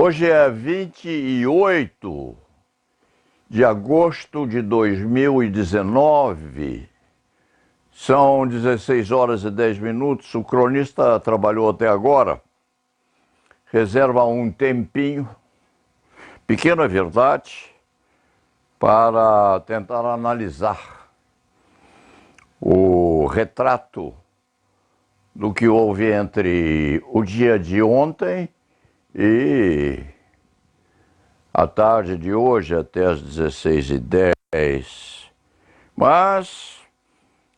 Hoje é 28 de agosto de 2019, são 16 horas e 10 minutos. O cronista trabalhou até agora, reserva um tempinho, pequeno é verdade, para tentar analisar o retrato do que houve entre o dia de ontem e a tarde de hoje até as 16h10. Mas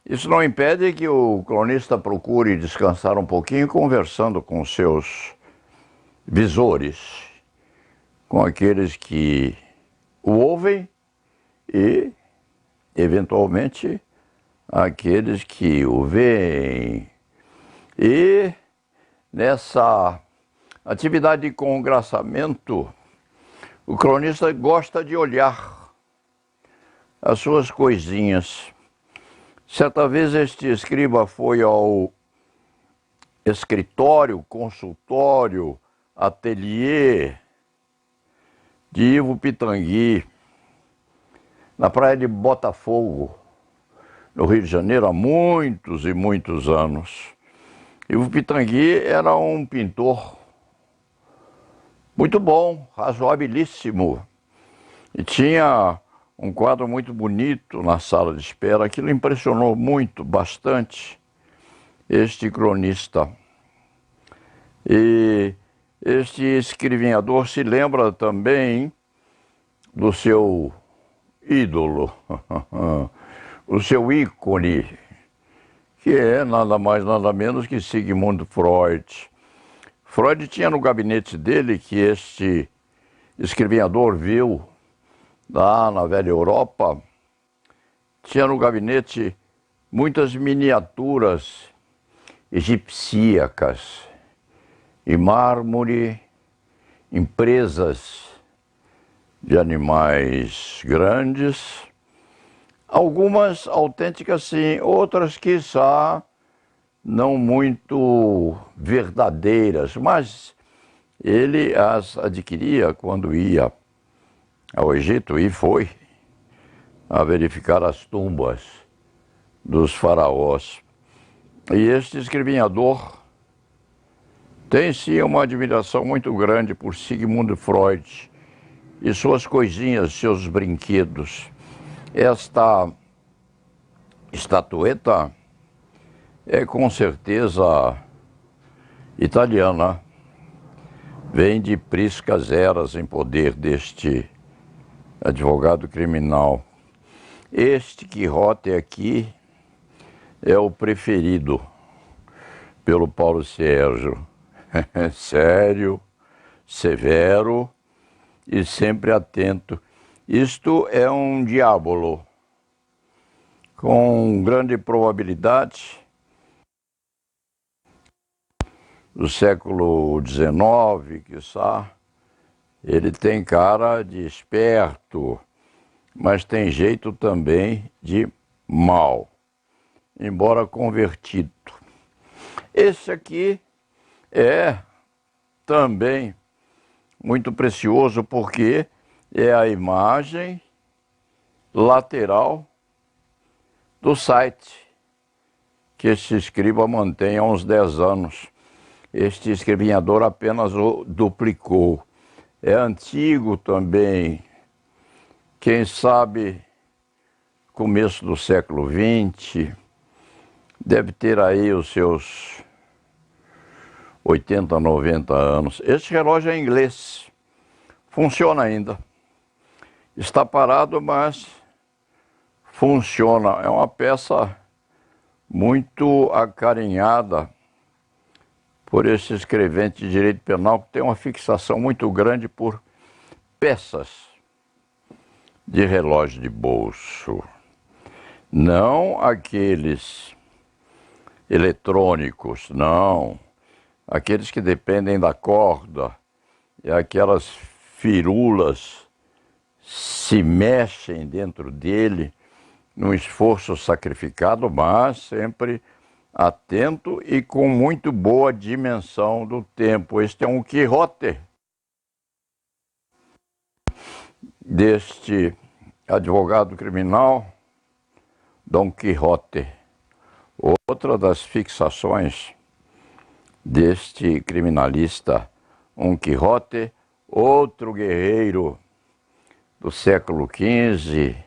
isso não impede que o cronista procure descansar um pouquinho conversando com seus visores, com aqueles que o ouvem e, eventualmente, aqueles que o veem. E nessa atividade de congraçamento, o cronista gosta de olhar as suas coisinhas. Certa vez este escriba foi ao escritório, consultório, ateliê de Ivo Pitangui, na praia de Botafogo, no Rio de Janeiro, há muitos e muitos anos. Ivo Pitangui era um pintor muito bom, razoabilíssimo, e tinha um quadro muito bonito na sala de espera. Aquilo impressionou muito, bastante, este cronista. E este escrivinhador se lembra também do seu ídolo, o seu ícone, que é nada mais, nada menos que Sigmund Freud. Freud tinha no gabinete dele, que este escrivinhador viu lá na velha Europa, tinha no gabinete muitas miniaturas egipcíacas, em mármore, empresas de animais grandes, algumas autênticas sim, outras quiçá não muito verdadeiras, mas ele as adquiria quando ia ao Egito e foi a verificar as tumbas dos faraós. E este escrivinhador tem sim uma admiração muito grande por Sigmund Freud e suas coisinhas, seus brinquedos. Esta estatueta é com certeza italiana, vem de priscas eras em poder deste advogado criminal. Este Quixote aqui é o preferido pelo Paulo Sérgio. Sério, severo e sempre atento. Isto é um diabolo, com grande probabilidade do século XIX, quiçá. Ele tem cara de esperto, mas tem jeito também de mau, embora convertido. Esse aqui é também muito precioso porque é a imagem lateral do site que este escriba mantém há uns 10 anos. Este escrivinhador apenas o duplicou. É antigo também, quem sabe começo do século XX, deve ter aí os seus 80, 90 anos. Este relógio é inglês, funciona ainda. Está parado, mas funciona. É uma peça muito acarinhada por esse escrevente de direito penal, que tem uma fixação muito grande por peças de relógio de bolso. Não aqueles eletrônicos, não. Aqueles que dependem da corda e aquelas firulas se mexem dentro dele num esforço sacrificado, mas sempre atento e com muito boa dimensão do tempo. Este é um Quixote deste advogado criminal Dom Quixote. Outra das fixações deste criminalista Dom Quixote, outro guerreiro do século XV,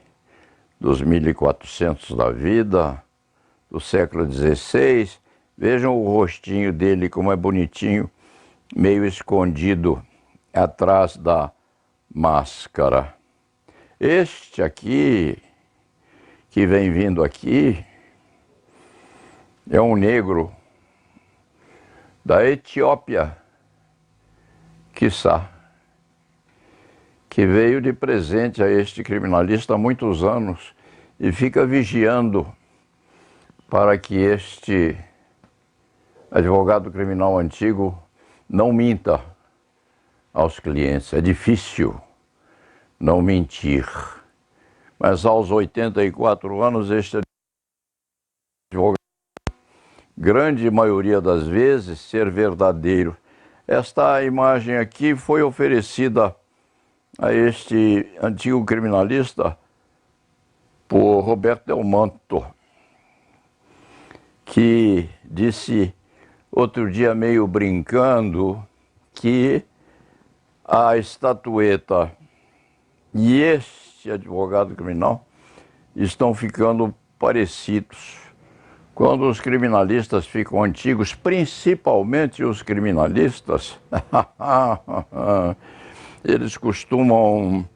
dos 1400 da vida, do século XVI. Vejam o rostinho dele como é bonitinho, meio escondido atrás da máscara. Este aqui, que vem vindo aqui, é um negro da Etiópia, quiçá, que veio de presente a este criminalista há muitos anos e fica vigiando para que este advogado criminal antigo não minta aos clientes. É difícil não mentir. Mas aos 84 anos, este advogado, grande maioria das vezes, ser verdadeiro. Esta imagem aqui foi oferecida a este antigo criminalista por Roberto Del Manto, que disse outro dia, meio brincando, que a estatueta e este advogado criminal estão ficando parecidos. Quando os criminalistas ficam antigos, principalmente os criminalistas, eles costumam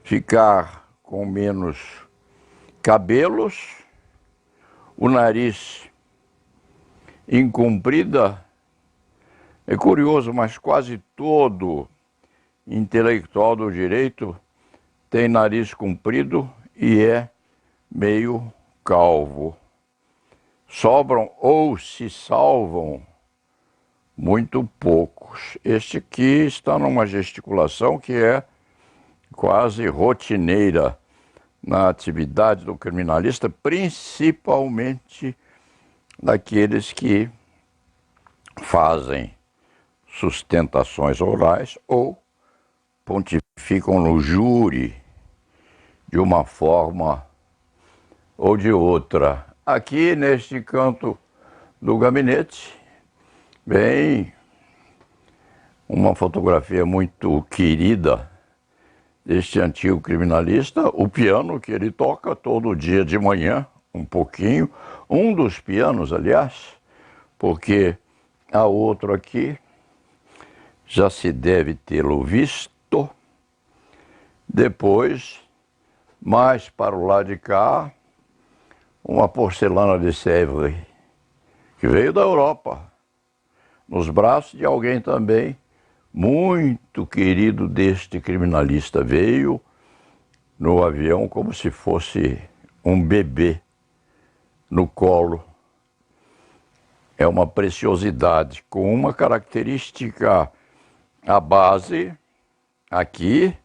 ficar com menos cabelos, o nariz incomprida. É curioso, mas quase todo intelectual do direito tem nariz comprido e é meio calvo. Sobram ou se salvam muito poucos. Este aqui está numa gesticulação que é quase rotineira na atividade do criminalista, principalmente daqueles que fazem sustentações orais ou pontificam no júri de uma forma ou de outra. Aqui neste canto do gabinete vem uma fotografia muito querida deste antigo criminalista, o piano que ele toca todo dia de manhã, um pouquinho, um dos pianos, aliás, porque há outro aqui, já se deve tê-lo visto. Depois, mais para o lado de cá, uma porcelana de Sèvres, que veio da Europa, nos braços de alguém também muito querido deste criminalista. Veio no avião como se fosse um bebê no colo. É uma preciosidade, com uma característica: a base aqui,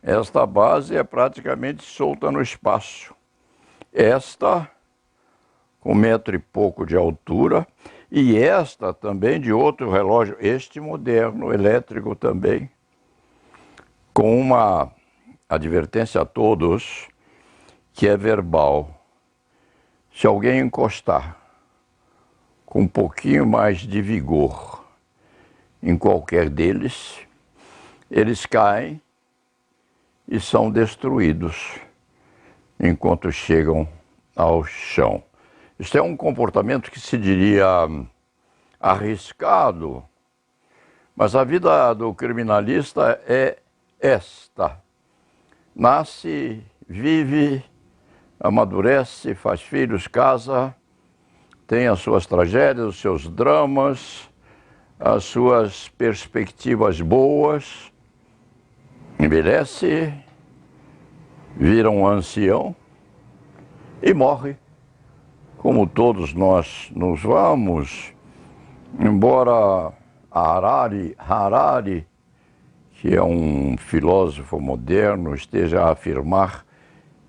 esta base é praticamente solta no espaço. Esta com 1,5 metros de altura, e esta também de outro relógio, este moderno, elétrico também, com uma advertência a todos que é verbal. Se alguém encostar com um pouquinho mais de vigor em qualquer deles, eles caem e são destruídos enquanto chegam ao chão. Isto é um comportamento que se diria arriscado, mas a vida do criminalista é esta: nasce, vive, amadurece, faz filhos, casa, tem as suas tragédias, os seus dramas, as suas perspectivas boas, envelhece, vira um ancião e morre, como todos nós nos vamos. Embora Harari, que é um filósofo moderno, esteja a afirmar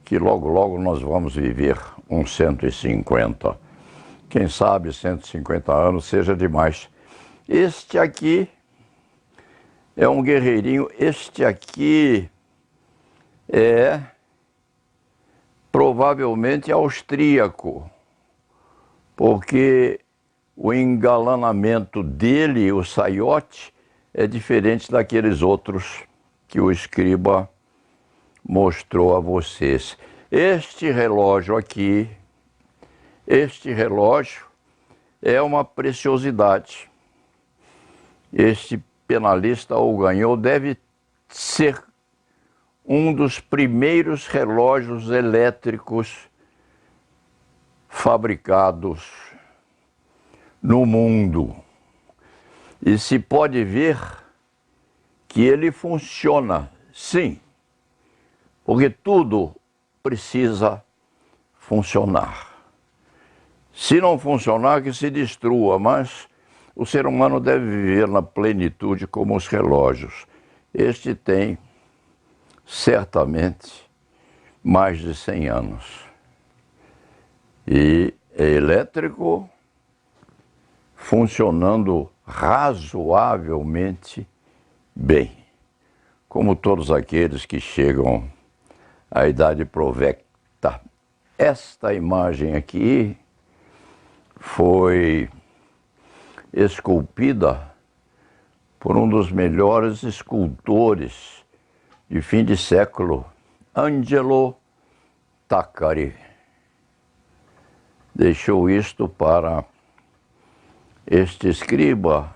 que logo, logo nós vamos viver uns 150. Quem sabe 150 anos seja demais. Este aqui é um guerreirinho. Este aqui é provavelmente austríaco, porque o engalanamento dele, o saiote, é diferente daqueles outros que o escriba mostrou a vocês. Este relógio aqui, este relógio é uma preciosidade. Este penalista o ganhou, deve ser um dos primeiros relógios elétricos fabricados no mundo. E se pode ver que ele funciona, sim, porque tudo precisa funcionar. Se não funcionar, que se destrua, mas o ser humano deve viver na plenitude como os relógios. Este tem certamente mais de 100 anos. E é elétrico, funcionando razoavelmente bem, como todos aqueles que chegam à idade provecta. Esta imagem aqui foi esculpida por um dos melhores escultores de fim de século, Angelo Taccari. Deixou isto para este escriba.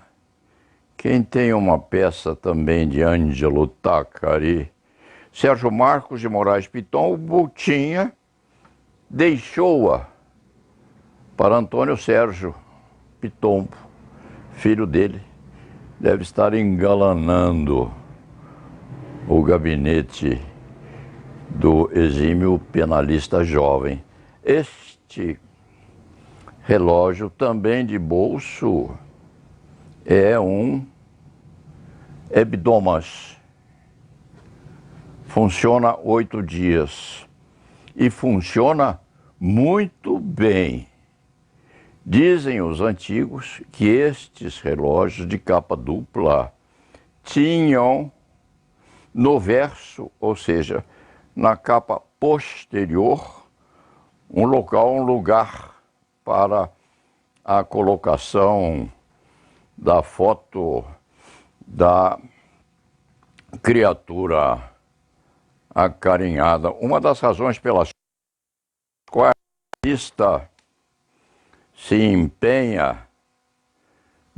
Quem tem uma peça também de Angelo Taccari? Sérgio Marcos de Moraes Pitombo tinha, deixou-a para Antônio Sérgio Pitombo, filho dele. Deve estar engalanando o gabinete do exímio penalista jovem. Este relógio também de bolso é um hebdomas. Funciona 8 dias e funciona muito bem. Dizem os antigos que estes relógios de capa dupla tinham no verso, ou seja, na capa posterior, um lugar para a colocação da foto da criatura acarinhada. Uma das razões pelas quais a lista se empenha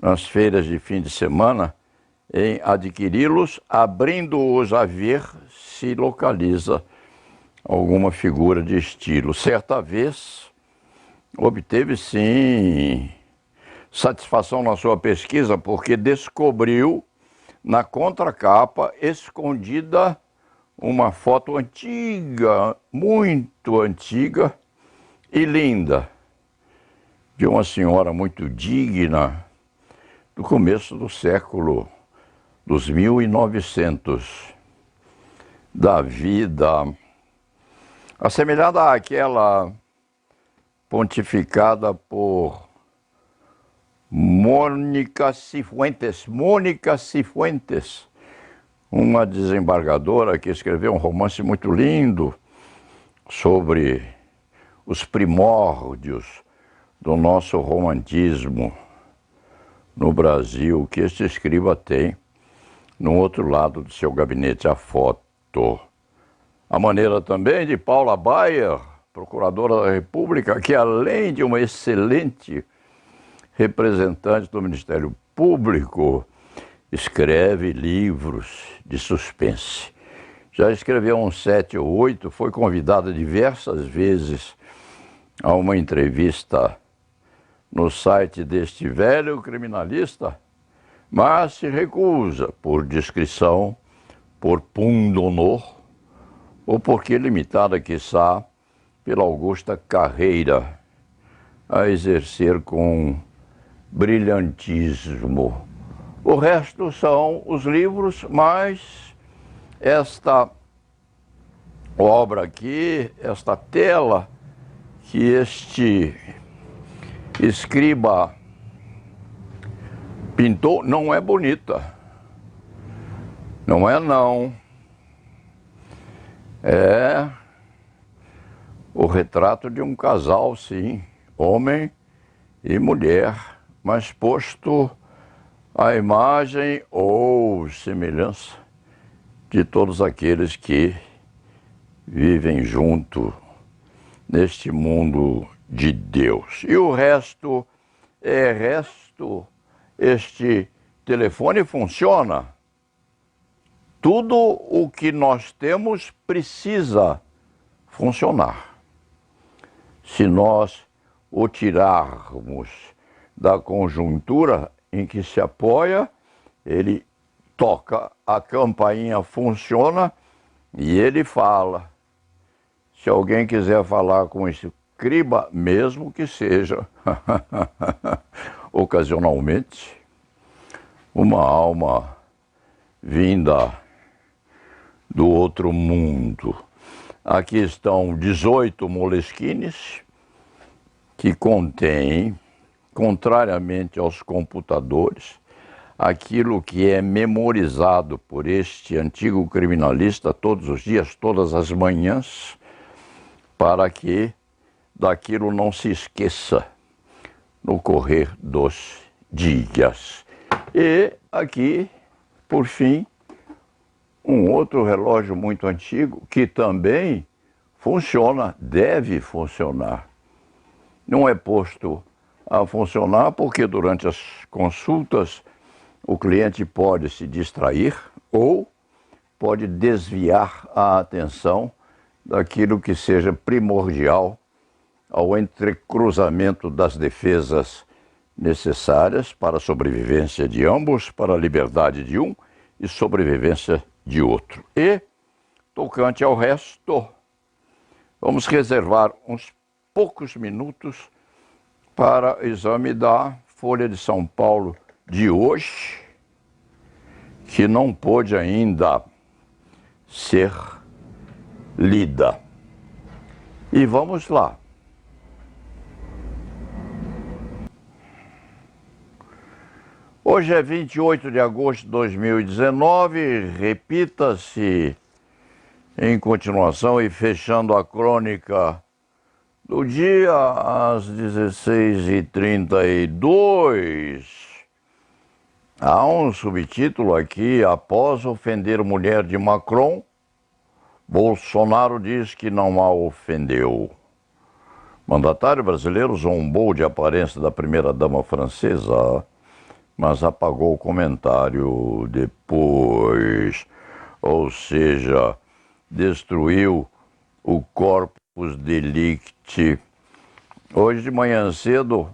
nas feiras de fim de semana em adquiri-los, abrindo-os a ver se localiza alguma figura de estilo. Certa vez, obteve sim satisfação na sua pesquisa, porque descobriu na contracapa, escondida, uma foto antiga, muito antiga e linda, de uma senhora muito digna do começo do século dos 1900, da vida, assemelhada àquela pontificada por Mônica Cifuentes, uma desembargadora que escreveu um romance muito lindo sobre os primórdios do nosso romantismo no Brasil, que este escriba tem no outro lado do seu gabinete, a foto. A maneira também de Paula Bayer, procuradora da República, que além de uma excelente representante do Ministério Público, escreve livros de suspense. Já escreveu uns 7 ou 8, foi convidada diversas vezes a uma entrevista no site deste velho criminalista, mas se recusa por discrição, por pundonor, ou porque limitada, quiçá, pela augusta carreira a exercer com brilhantismo. O resto são os livros, mas esta obra aqui, esta tela que este escriba pintou, não é bonita. Não é não. É o retrato de um casal, sim, homem e mulher, mas posto à imagem ou semelhança de todos aqueles que vivem junto neste mundo de Deus. E o resto é resto. Este telefone funciona. Tudo o que nós temos precisa funcionar. Se nós o tirarmos da conjuntura em que se apoia, ele toca, a campainha funciona e ele fala. Se alguém quiser falar com esse escriba, mesmo que seja ocasionalmente, uma alma vinda do outro mundo. Aqui estão 18 moleskines que contêm, contrariamente aos computadores, aquilo que é memorizado por este antigo criminalista todos os dias, todas as manhãs, para que daquilo não se esqueça no correr dos dias. E aqui, por fim, um outro relógio muito antigo que também funciona, deve funcionar. Não é posto a funcionar porque durante as consultas o cliente pode se distrair ou pode desviar a atenção daquilo que seja primordial ao entrecruzamento das defesas necessárias para a sobrevivência de ambos, para a liberdade de um e sobrevivência de outro. E, tocante ao resto, vamos reservar uns poucos minutos para o exame da Folha de São Paulo de hoje, que não pôde ainda ser lida. E vamos lá. Hoje é 28 de agosto de 2019, repita-se em continuação e fechando a crônica do dia às 16h32. Há um subtítulo aqui: após ofender mulher de Macron, Bolsonaro diz que não a ofendeu. Mandatário brasileiro zombou de aparência da primeira-dama francesa, mas apagou o comentário depois. Ou seja, destruiu o corpus delicti. Hoje de manhã cedo,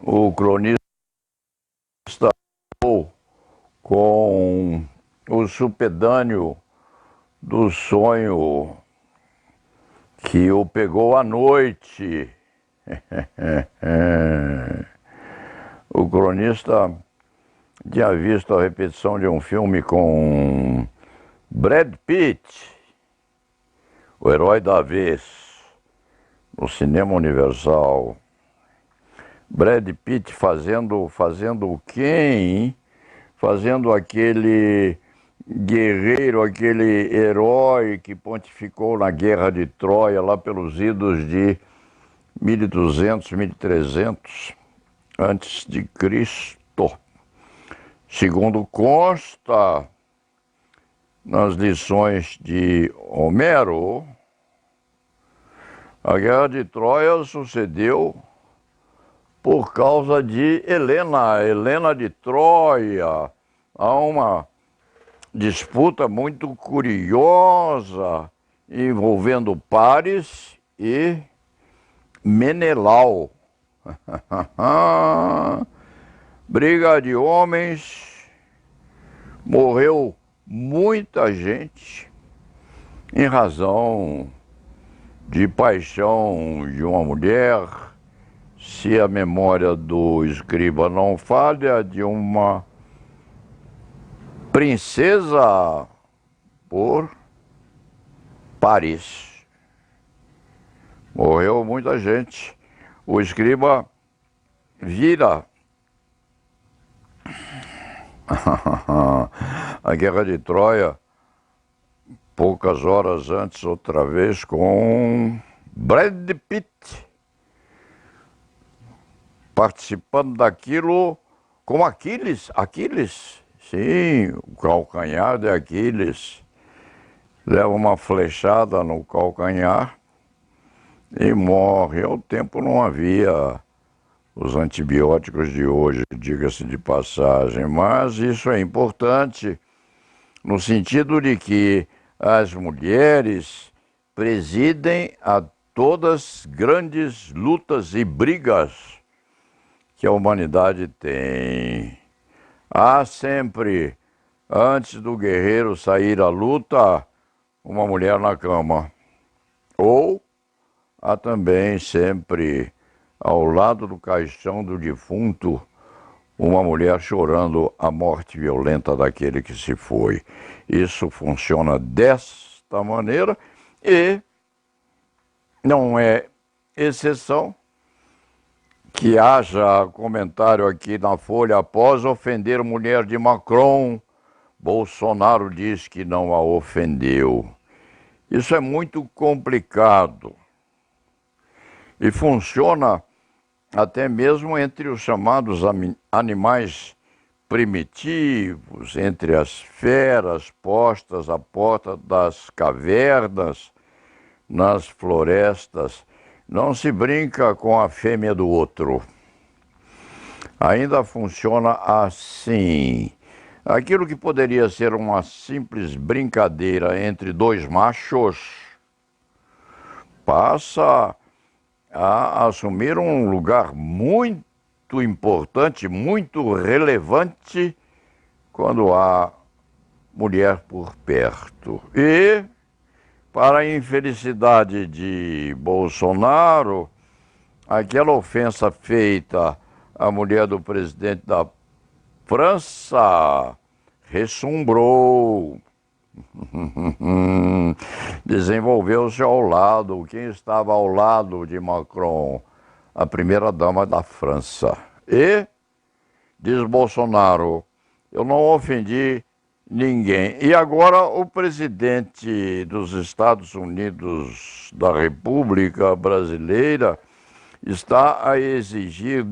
o cronista com o supedâneo do sonho que o pegou à noite. O cronista tinha visto a repetição de um filme com Brad Pitt, o herói da vez, no cinema Universal. Brad Pitt fazendo quem? Fazendo aquele guerreiro, aquele herói que pontificou na Guerra de Troia, lá pelos idos de 1200, 1300 antes de Cristo. Segundo consta nas lições de Homero, a Guerra de Troia sucedeu por causa de Helena de Troia. Há uma disputa muito curiosa envolvendo Paris e Menelau. Briga de homens, morreu muita gente em razão de paixão de uma mulher, se a memória do escriba não falha, de uma princesa por Paris. Morreu muita gente. O escriba vira a Guerra de Troia poucas horas antes, outra vez com Brad Pitt, participando daquilo com Aquiles. Aquiles, sim, o calcanhar de Aquiles. Leva uma flechada no calcanhar e morre. Ao tempo não havia os antibióticos de hoje, diga-se de passagem, mas isso é importante no sentido de que as mulheres presidem a todas grandes lutas e brigas que a humanidade tem. Há sempre, antes do guerreiro sair à luta, uma mulher na cama. Ou há também sempre, ao lado do caixão do defunto, uma mulher chorando a morte violenta daquele que se foi. Isso funciona desta maneira e não é exceção que haja comentário aqui na Folha: após ofender mulher de Macron, Bolsonaro diz que não a ofendeu. Isso é muito complicado e funciona até mesmo entre os chamados animais primitivos, entre as feras postas à porta das cavernas, nas florestas. Não se brinca com a fêmea do outro. Ainda funciona assim. Aquilo que poderia ser uma simples brincadeira entre dois machos passa a assumir um lugar muito importante, muito relevante quando há mulher por perto. E, para a infelicidade de Bolsonaro, aquela ofensa feita à mulher do presidente da França ressumbrou. Desenvolveu-se ao lado. Quem estava ao lado de Macron? A primeira-dama da França. E, diz Bolsonaro, eu não ofendi ninguém. E agora o presidente dos Estados Unidos da República Brasileira está a exigir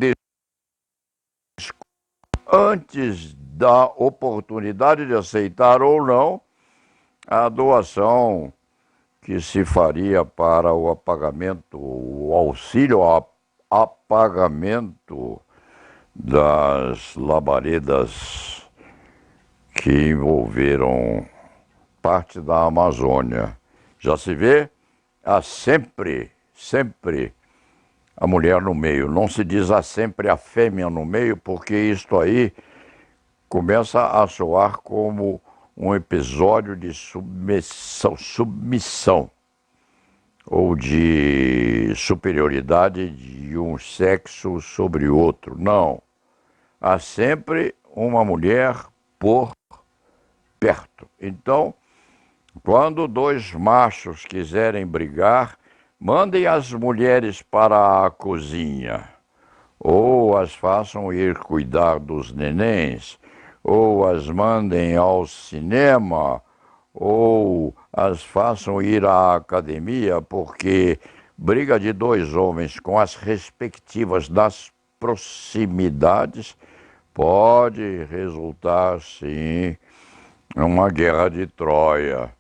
antes da oportunidade de aceitar ou não a doação que se faria para o apagamento, o auxílio ao apagamento das labaredas que envolveram parte da Amazônia. Já se vê, há sempre a mulher no meio. Não se diz há sempre a fêmea no meio, porque isto aí começa a soar como um episódio de submissão ou de superioridade de um sexo sobre outro. Não. Há sempre uma mulher por perto. Então, quando dois machos quiserem brigar, mandem as mulheres para a cozinha, ou as façam ir cuidar dos nenéns, ou as mandem ao cinema, ou as façam ir à academia, porque briga de dois homens com as respectivas das proximidades pode resultar, sim, em uma guerra de Troia,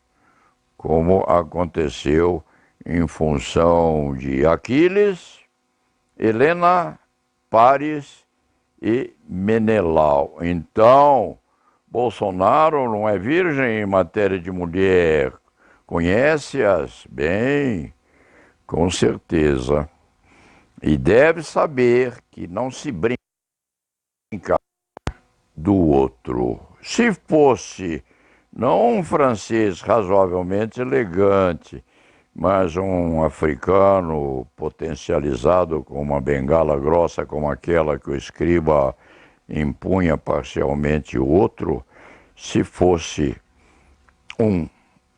como aconteceu em função de Aquiles, Helena, Paris e Menelau. Então, Bolsonaro não é virgem em matéria de mulher. Conhece-as bem, com certeza. E deve saber que não se brinca do outro. Se fosse não um francês razoavelmente elegante, mas um africano potencializado com uma bengala grossa como aquela que o escriba empunha parcialmente o outro, se fosse um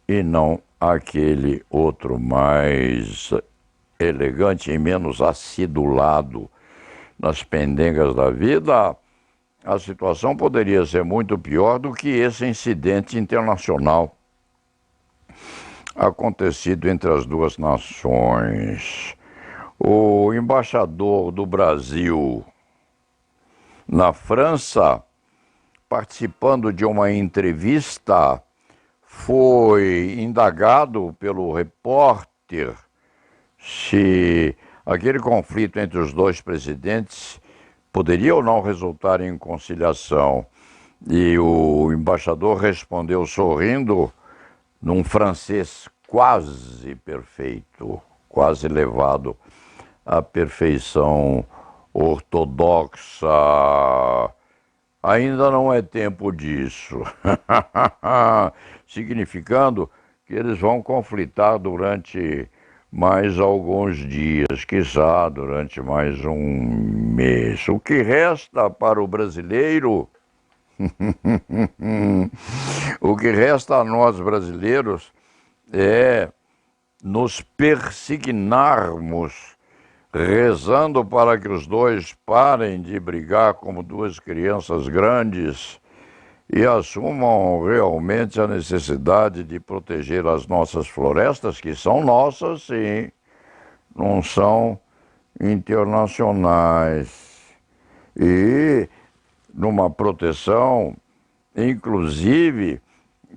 e não aquele outro mais elegante e menos acidulado nas pendengas da vida, a situação poderia ser muito pior do que esse incidente internacional. acontecido entre as duas nações. O embaixador do Brasil na França, participando de uma entrevista, foi indagado pelo repórter se aquele conflito entre os dois presidentes poderia ou não resultar em conciliação. E o embaixador respondeu sorrindo, num francês quase perfeito, quase levado à perfeição ortodoxa. Ainda não é tempo disso. Significando que eles vão conflitar durante mais alguns dias, quiçá durante mais um mês. O que resta para o brasileiro, o que resta a nós brasileiros é nos persignarmos, rezando para que os dois parem de brigar como duas crianças grandes e assumam realmente a necessidade de proteger as nossas florestas, que são nossas, sim, não são internacionais. E numa proteção, inclusive,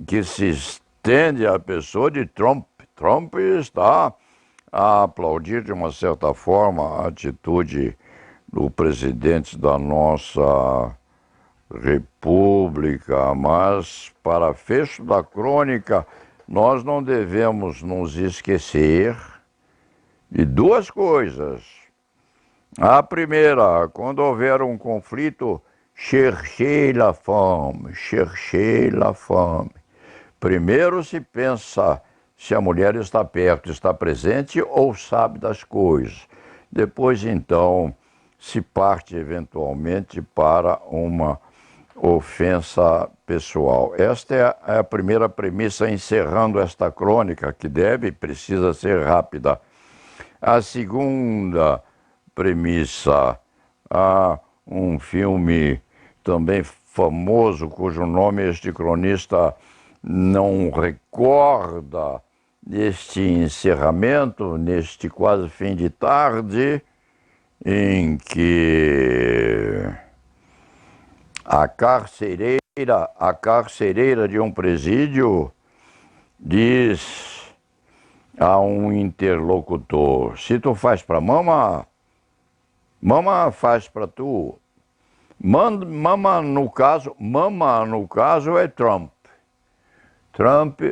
que se estende à pessoa de Trump. Trump está a aplaudir, de uma certa forma, a atitude do presidente da nossa República, mas, para fecho da crônica, nós não devemos nos esquecer de duas coisas. A primeira, quando houver um conflito, cherchez la femme, cherchez la femme. Primeiro se pensa se a mulher está perto, está presente ou sabe das coisas. Depois, então, se parte eventualmente para uma ofensa pessoal. Esta é a primeira premissa, encerrando esta crônica, que deve e precisa ser rápida. A segunda premissa, há um filme também famoso, cujo nome este cronista não recorda, neste encerramento, neste quase fim de tarde, em que a carcereira de um presídio diz a um interlocutor: se tu faz para mama, mama faz para tu. Mama no caso é Trump. Trump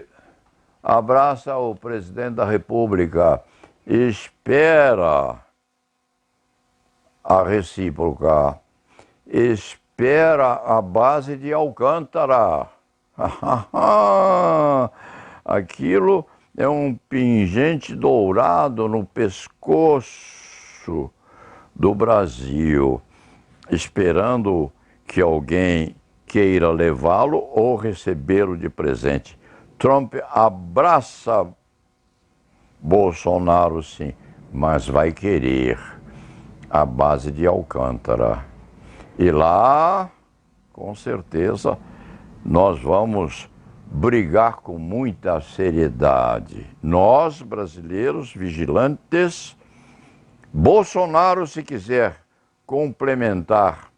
abraça o presidente da República, espera a recíproca, espera a base de Alcântara. Aquilo é um pingente dourado no pescoço do Brasil, esperando que alguém queira levá-lo ou recebê-lo de presente. Trump abraça Bolsonaro, sim, mas vai querer a base de Alcântara. E lá, com certeza, nós vamos brigar com muita seriedade. Nós, brasileiros, vigilantes. Bolsonaro, se quiser complementar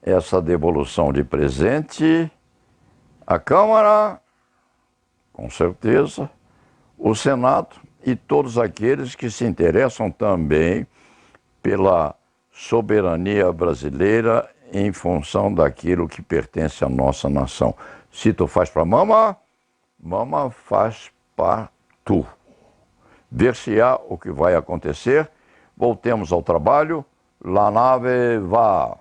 essa devolução de presente, a Câmara, com certeza, o Senado e todos aqueles que se interessam também pela soberania brasileira em função daquilo que pertence à nossa nação. Se tu faz para mama, mama faz para tu. Ver-se-á o que vai acontecer. Voltemos ao trabalho. La nave va.